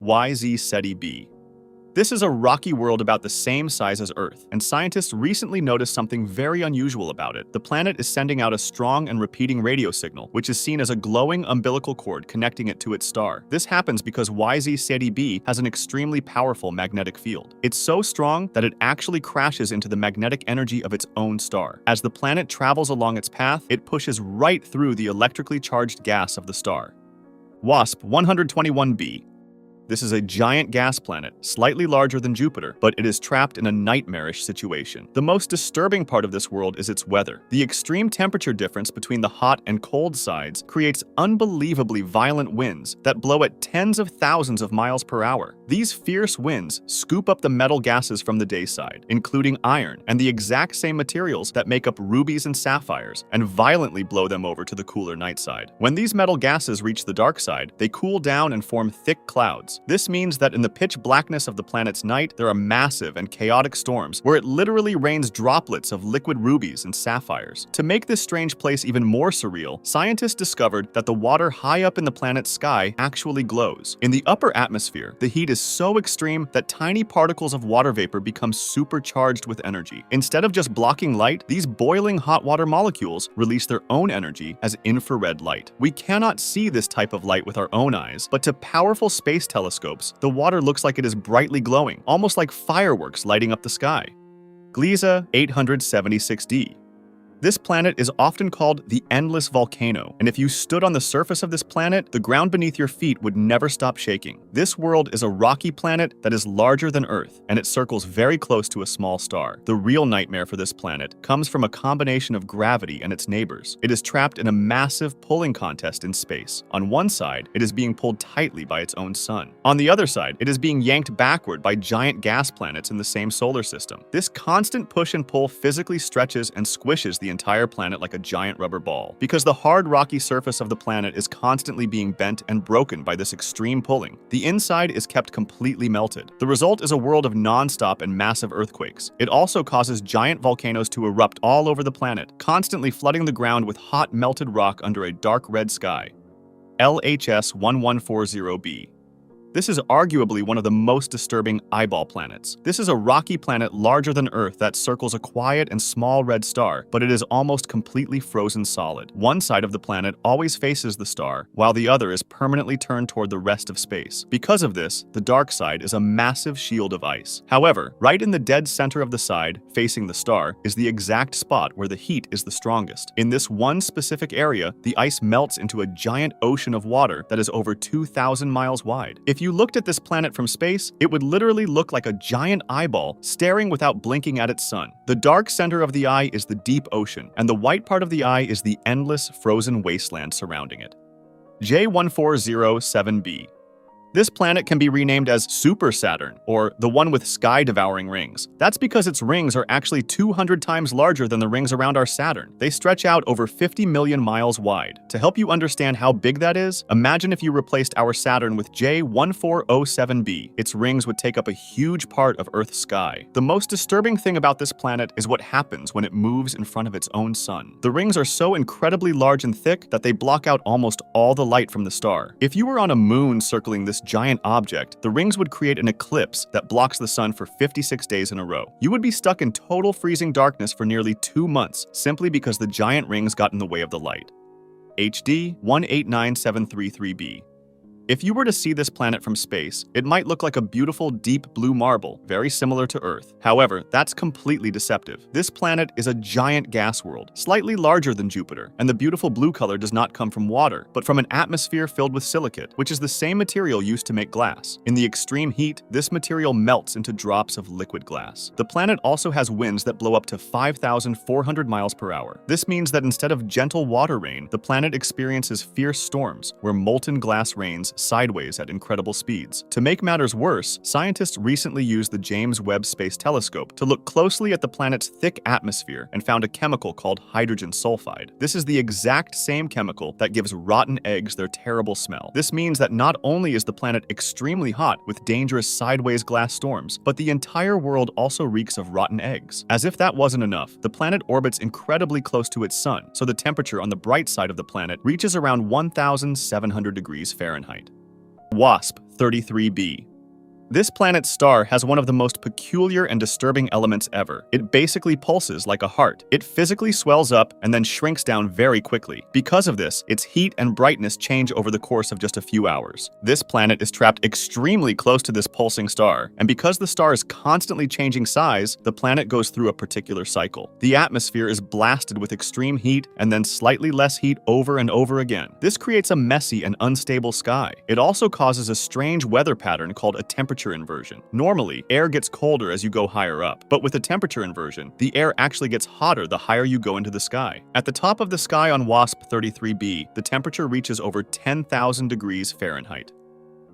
Ceti B. This is a rocky world about the same size as Earth, and scientists recently noticed something very unusual about it. The planet is sending out a strong and repeating radio signal, which is seen as a glowing umbilical cord connecting it to its star. This happens because Ceti B has an extremely powerful magnetic field. It's so strong that it actually crashes into the magnetic energy of its own star. As the planet travels along its path, it pushes right through the electrically charged gas of the star. WASP 121b. This is a giant gas planet, slightly larger than Jupiter, but it is trapped in a nightmarish situation. The most disturbing part of this world is its weather. The extreme temperature difference between the hot and cold sides creates unbelievably violent winds that blow at tens of thousands of miles per hour. These fierce winds scoop up the metal gases from the day side, including iron and the exact same materials that make up rubies and sapphires, and violently blow them over to the cooler night side. When these metal gases reach the dark side, they cool down and form thick clouds. This means that in the pitch blackness of the planet's night, there are massive and chaotic storms where it literally rains droplets of liquid rubies and sapphires. To make this strange place even more surreal, scientists discovered that the water high up in the planet's sky actually glows. In the upper atmosphere, the heat is so extreme that tiny particles of water vapor become supercharged with energy. Instead of just blocking light, these boiling hot water molecules release their own energy as infrared light. We cannot see this type of light with our own eyes, but to powerful space telescopes, the water looks like it is brightly glowing, almost like fireworks lighting up the sky. Gliese 876d. This planet is often called the endless volcano, and if you stood on the surface of this planet, the ground beneath your feet would never stop shaking. This world is a rocky planet that is larger than Earth, and it circles very close to a small star. The real nightmare for this planet comes from a combination of gravity and its neighbors. It is trapped in a massive pulling contest in space. On one side, it is being pulled tightly by its own sun. On the other side, it is being yanked backward by giant gas planets in the same solar system. This constant push and pull physically stretches and squishes the entire planet like a giant rubber ball. Because the hard rocky surface of the planet is constantly being bent and broken by this extreme pulling, the inside is kept completely melted. The result is a world of non-stop and massive earthquakes. It also causes giant volcanoes to erupt all over the planet, constantly flooding the ground with hot melted rock under a dark red sky. LHS 1140b. This is arguably one of the most disturbing eyeball planets. This is a rocky planet larger than Earth that circles a quiet and small red star, but it is almost completely frozen solid. One side of the planet always faces the star, while the other is permanently turned toward the rest of space. Because of this, the dark side is a massive shield of ice. However, right in the dead center of the side, facing the star, is the exact spot where the heat is the strongest. In this one specific area, the ice melts into a giant ocean of water that is over 2,000 miles wide. If you looked at this planet from space, it would literally look like a giant eyeball staring without blinking at its sun. The dark center of the eye is the deep ocean, and the white part of the eye is the endless frozen wasteland surrounding it. J1407b. This planet can be renamed as Super Saturn, or the one with sky-devouring rings. That's because its rings are actually 200 times larger than the rings around our Saturn. They stretch out over 50 million miles wide. To help you understand how big that is, imagine if you replaced our Saturn with J1407b. Its rings would take up a huge part of Earth's sky. The most disturbing thing about this planet is what happens when it moves in front of its own sun. The rings are so incredibly large and thick that they block out almost all the light from the star. If you were on a moon circling this giant object, the rings would create an eclipse that blocks the sun for 56 days in a row. You would be stuck in total freezing darkness for nearly 2 months simply because the giant rings got in the way of the light. HD 189733b. If you were to see this planet from space, it might look like a beautiful deep blue marble, very similar to Earth. However, that's completely deceptive. This planet is a giant gas world, slightly larger than Jupiter, and the beautiful blue color does not come from water, but from an atmosphere filled with silicate, which is the same material used to make glass. In the extreme heat, this material melts into drops of liquid glass. The planet also has winds that blow up to 5,400 miles per hour. This means that instead of gentle water rain, the planet experiences fierce storms, where molten glass rains sideways at incredible speeds. To make matters worse, scientists recently used the James Webb Space Telescope to look closely at the planet's thick atmosphere and found a chemical called hydrogen sulfide. This is the exact same chemical that gives rotten eggs their terrible smell. This means that not only is the planet extremely hot with dangerous sideways glass storms, but the entire world also reeks of rotten eggs. As if that wasn't enough, the planet orbits incredibly close to its sun, so the temperature on the bright side of the planet reaches around 1,700 degrees Fahrenheit. WASP-33b. This planet's star has one of the most peculiar and disturbing elements ever. It basically pulses like a heart. It physically swells up and then shrinks down very quickly. Because of this, its heat and brightness change over the course of just a few hours. This planet is trapped extremely close to this pulsing star, and because the star is constantly changing size, the planet goes through a particular cycle. The atmosphere is blasted with extreme heat and then slightly less heat over and over again. This creates a messy and unstable sky. It also causes a strange weather pattern called a temperature inversion. Normally, air gets colder as you go higher up, but with a temperature inversion, the air actually gets hotter the higher you go into the sky. At the top of the sky on WASP-33b, the temperature reaches over 10,000 degrees Fahrenheit.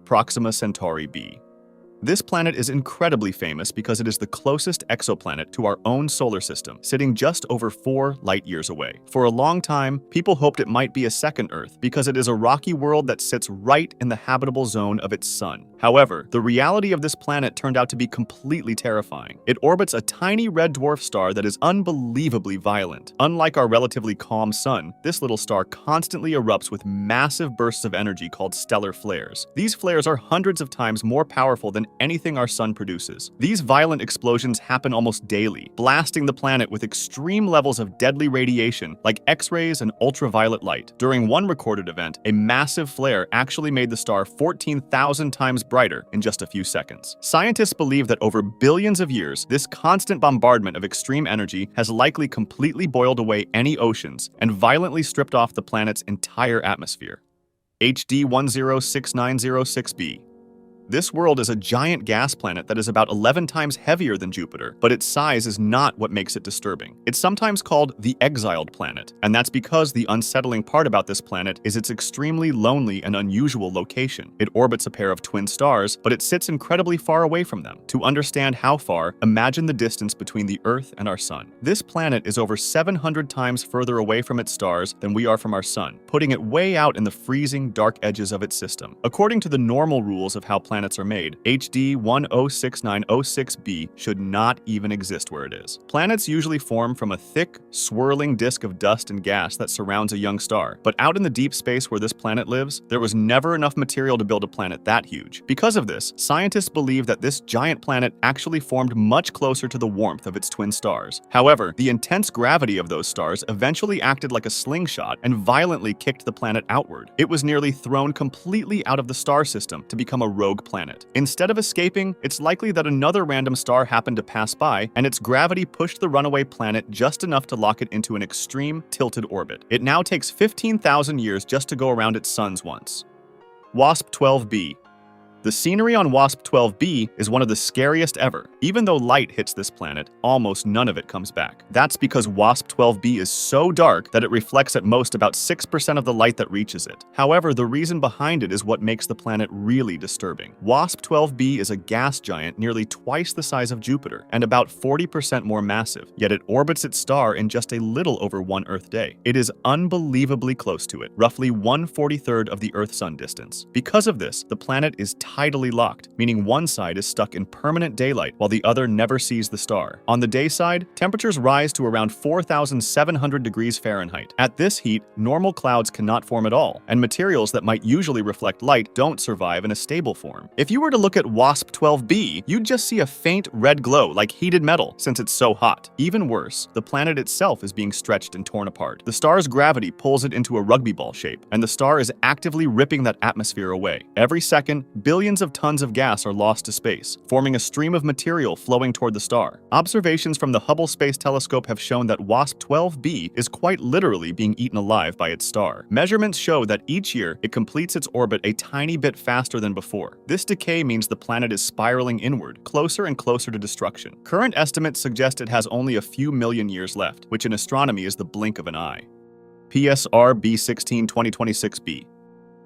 Proxima Centauri b. This planet is incredibly famous because it is the closest exoplanet to our own solar system, sitting just over 4 light-years away. For a long time, people hoped it might be a second Earth because it is a rocky world that sits right in the habitable zone of its sun. However, the reality of this planet turned out to be completely terrifying. It orbits a tiny red dwarf star that is unbelievably violent. Unlike our relatively calm sun, this little star constantly erupts with massive bursts of energy called stellar flares. These flares are hundreds of times more powerful than anything our sun produces. These violent explosions happen almost daily, blasting the planet with extreme levels of deadly radiation like X-rays and ultraviolet light. During one recorded event, a massive flare actually made the star 14,000 times brighter in just a few seconds. Scientists believe that over billions of years, this constant bombardment of extreme energy has likely completely boiled away any oceans and violently stripped off the planet's entire atmosphere. HD 106906b. This world is a giant gas planet that is about 11 times heavier than Jupiter, but its size is not what makes it disturbing. It's sometimes called the exiled planet, and that's because the unsettling part about this planet is its extremely lonely and unusual location. It orbits a pair of twin stars, but it sits incredibly far away from them. To understand how far, imagine the distance between the Earth and our Sun. This planet is over 700 times further away from its stars than we are from our Sun, putting it way out in the freezing, dark edges of its system. According to the normal rules of how planets are made, HD 106906b should not even exist where it is. Planets usually form from a thick, swirling disk of dust and gas that surrounds a young star, but out in the deep space where this planet lives, there was never enough material to build a planet that huge. Because of this, scientists believe that this giant planet actually formed much closer to the warmth of its twin stars. However, the intense gravity of those stars eventually acted like a slingshot and violently kicked the planet outward. It was nearly thrown completely out of the star system to become a rogue planet. Instead of escaping, it's likely that another random star happened to pass by, and its gravity pushed the runaway planet just enough to lock it into an extreme, tilted orbit. It now takes 15,000 years just to go around its suns once. WASP-12b. The scenery on WASP-12b is one of the scariest ever. Even though light hits this planet, almost none of it comes back. That's because WASP-12b is so dark that it reflects at most about 6% of the light that reaches it. However, the reason behind it is what makes the planet really disturbing. WASP-12b is a gas giant nearly twice the size of Jupiter and about 40% more massive, yet it orbits its star in just a little over 1 Earth day. It is unbelievably close to it, roughly 1/43 of the Earth-Sun distance. Because of this, the planet is tidally locked, meaning one side is stuck in permanent daylight while the other never sees the star. On the day side, temperatures rise to around 4,700 degrees Fahrenheit. At this heat, normal clouds cannot form at all, and materials that might usually reflect light don't survive in a stable form. If you were to look at WASP-12b, you'd just see a faint red glow like heated metal since it's so hot. Even worse, the planet itself is being stretched and torn apart. The star's gravity pulls it into a rugby ball shape, and the star is actively ripping that atmosphere away. Every second, billions of tons of gas are lost to space, forming a stream of material flowing toward the star. Observations from the Hubble Space Telescope have shown that WASP-12b is quite literally being eaten alive by its star. Measurements show that each year it completes its orbit a tiny bit faster than before. This decay means the planet is spiraling inward, closer and closer to destruction. Current estimates suggest it has only a few million years left, which in astronomy is the blink of an eye. PSR B1620-26b.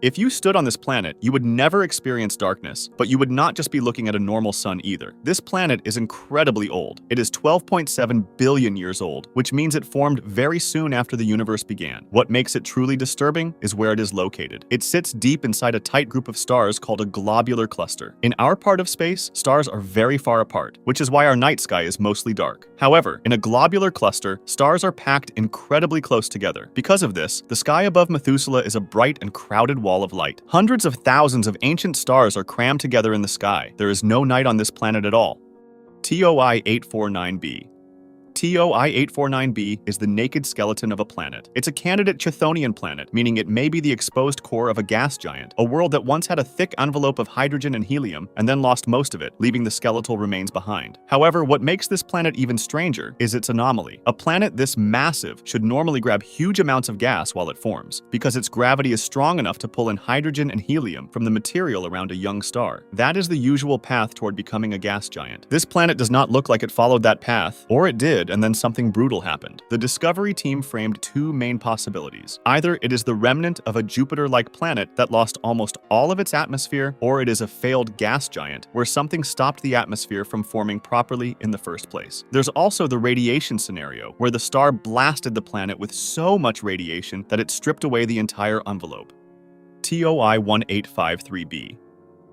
If you stood on this planet, you would never experience darkness, but you would not just be looking at a normal sun either. This planet is incredibly old. It is 12.7 billion years old, which means it formed very soon after the universe began. What makes it truly disturbing is where it is located. It sits deep inside a tight group of stars called a globular cluster. In our part of space, stars are very far apart, which is why our night sky is mostly dark. However, in a globular cluster, stars are packed incredibly close together. Because of this, the sky above Methuselah is a bright and crowded wall of light. Hundreds of thousands of ancient stars are crammed together in the sky. There is no night on this planet at all. TOI 849b. TOI 849b is the naked skeleton of a planet. It's a candidate Chthonian planet, meaning it may be the exposed core of a gas giant, a world that once had a thick envelope of hydrogen and helium and then lost most of it, leaving the skeletal remains behind. However, what makes this planet even stranger is its anomaly. A planet this massive should normally grab huge amounts of gas while it forms, because its gravity is strong enough to pull in hydrogen and helium from the material around a young star. That is the usual path toward becoming a gas giant. This planet does not look like it followed that path, or it did, and then something brutal happened. The Discovery team framed two main possibilities. Either it is the remnant of a Jupiter-like planet that lost almost all of its atmosphere, or it is a failed gas giant where something stopped the atmosphere from forming properly in the first place. There's also the radiation scenario, where the star blasted the planet with so much radiation that it stripped away the entire envelope. TOI 1853b.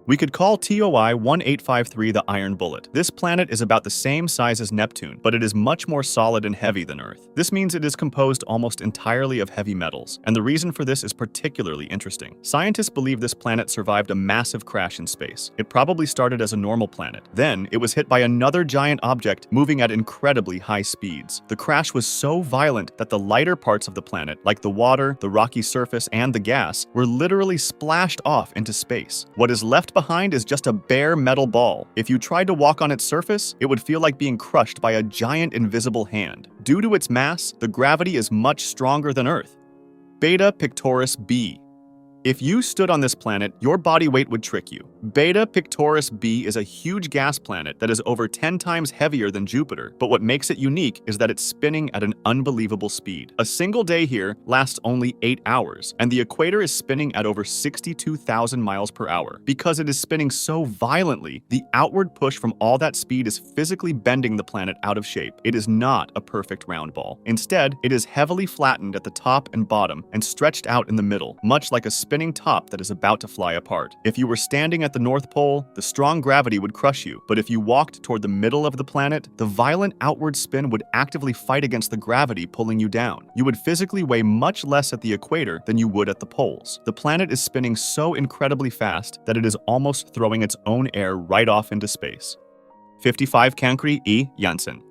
We could call TOI 1853 the Iron Bullet. This planet is about the same size as Neptune, but it is much more solid and heavy than Earth. This means it is composed almost entirely of heavy metals, and the reason for this is particularly interesting. Scientists believe this planet survived a massive crash in space. It probably started as a normal planet. Then, it was hit by another giant object moving at incredibly high speeds. The crash was so violent that the lighter parts of the planet, like the water, the rocky surface, and the gas, were literally splashed off into space. What is left behind is just a bare metal ball. If you tried to walk on its surface, it would feel like being crushed by a giant invisible hand. Due to its mass, the gravity is much stronger than Earth. Beta Pictoris b. If you stood on this planet, your body weight would trick you. Beta Pictoris b is a huge gas planet that is over 10 times heavier than Jupiter, but what makes it unique is that it's spinning at an unbelievable speed. A single day here lasts only 8 hours, and the equator is spinning at over 62,000 miles per hour. Because it is spinning so violently, the outward push from all that speed is physically bending the planet out of shape. It is not a perfect round ball. Instead, it is heavily flattened at the top and bottom and stretched out in the middle, much like a spinning top that is about to fly apart. If you were standing at the North Pole, the strong gravity would crush you, but if you walked toward the middle of the planet, the violent outward spin would actively fight against the gravity pulling you down. You would physically weigh much less at the equator than you would at the poles. The planet is spinning so incredibly fast that it is almost throwing its own air right off into space. 55 Cancri e Janssen.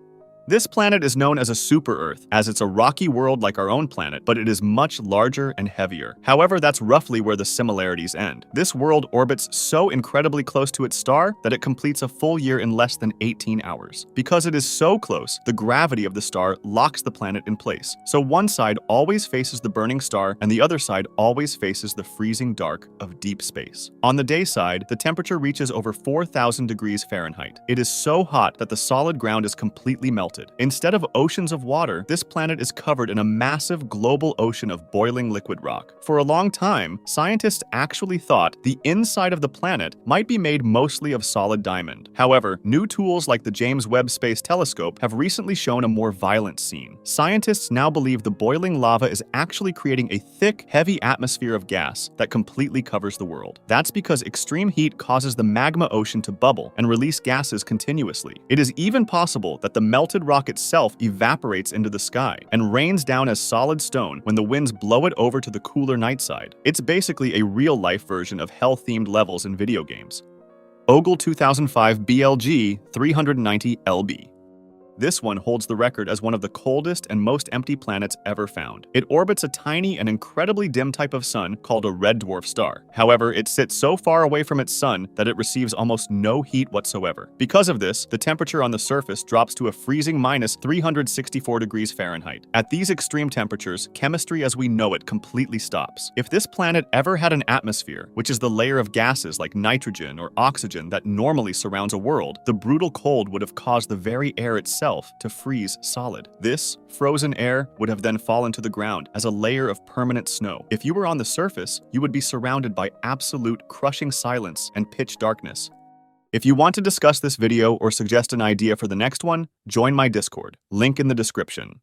This planet is known as a super-Earth, as it's a rocky world like our own planet, but it is much larger and heavier. However, that's roughly where the similarities end. This world orbits so incredibly close to its star that it completes a full year in less than 18 hours. Because it is so close, the gravity of the star locks the planet in place. So one side always faces the burning star, and the other side always faces the freezing dark of deep space. On the day side, the temperature reaches over 4,000 degrees Fahrenheit. It is so hot that the solid ground is completely melted. Instead of oceans of water, this planet is covered in a massive global ocean of boiling liquid rock. For a long time, scientists actually thought the inside of the planet might be made mostly of solid diamond. However, new tools like the James Webb Space Telescope have recently shown a more violent scene. Scientists now believe the boiling lava is actually creating a thick, heavy atmosphere of gas that completely covers the world. That's because extreme heat causes the magma ocean to bubble and release gases continuously. It is even possible that the melted rock itself evaporates into the sky and rains down as solid stone when the winds blow it over to the cooler night side. It's basically a real-life version of hell-themed levels in video games. Ogle 2005 BLG 390 LB. This one holds the record as one of the coldest and most empty planets ever found. It orbits a tiny and incredibly dim type of sun called a red dwarf star. However, it sits so far away from its sun that it receives almost no heat whatsoever. Because of this, the temperature on the surface drops to a freezing minus 364 degrees Fahrenheit. At these extreme temperatures, chemistry as we know it completely stops. If this planet ever had an atmosphere, which is the layer of gases like nitrogen or oxygen that normally surrounds a world, the brutal cold would have caused the very air itself to freeze solid. This frozen air would have then fallen to the ground as a layer of permanent snow. If you were on the surface, you would be surrounded by absolute crushing silence and pitch darkness. If you want to discuss this video or suggest an idea for the next one, join my Discord, link in the description.